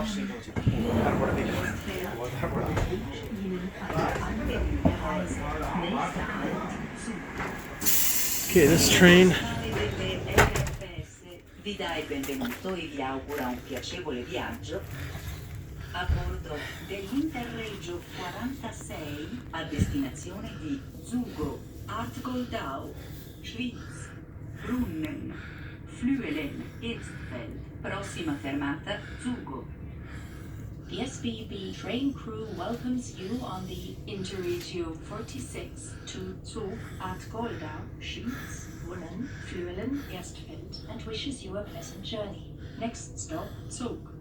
Okay, this train. Vi dà il benvenuto e vi augura un piacevole viaggio a bordo dell'Interregio 46 a destinazione di Zugo, Artgoldau, Schwyz, Brunnen, Erstfeld. Prossima fermata Zugo. The SBB train crew welcomes you on the Interregio 46 to Zug, Artgoldau, Schwyz, Brunnen, Erstfeld, and wishes you a pleasant journey. Next stop, Zug.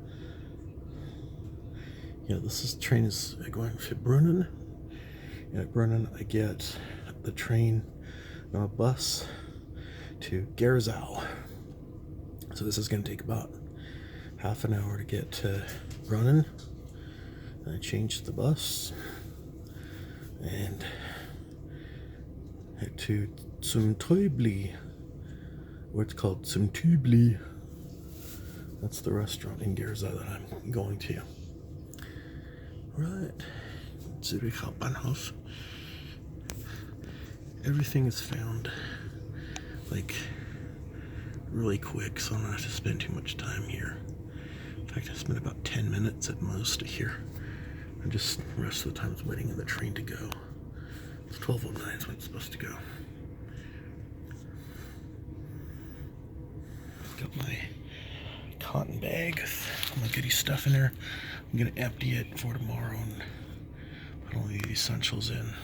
Yeah, train is going to Brunnen. And at Brunnen, I get the train, bus to Gersau. So this is going to take about half an hour to get to Brunnen. I changed the bus and head to zum Teubli, or it's called zum Tübli. That's the restaurant in Gersau that I'm going to. Right, Zürich Hauptbahnhof. Everything is found like really quick, so I don't have to spend too much time here. In fact, I spent about 10 minutes at most here. And just the rest of the time is waiting in the train to go. It's 12:09 is when it's supposed to go. Got my cotton bag with all my goodie stuff in there. I'm gonna empty it for tomorrow and put only the essentials in.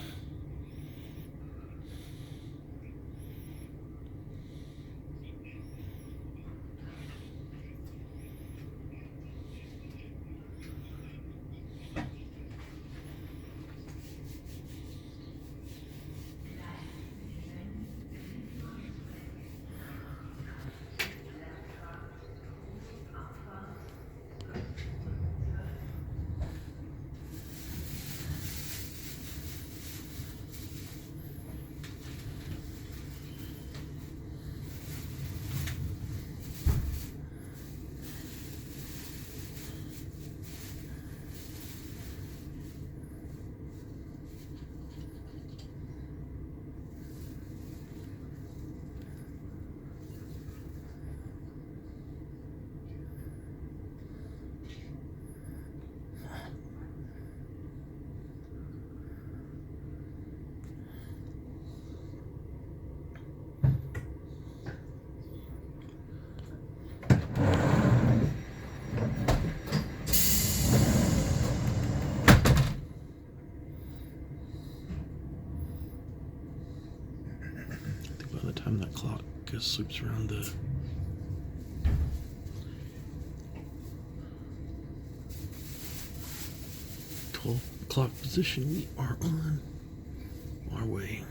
By the time that clock swoops around the $12 o'clock position, we are on our way.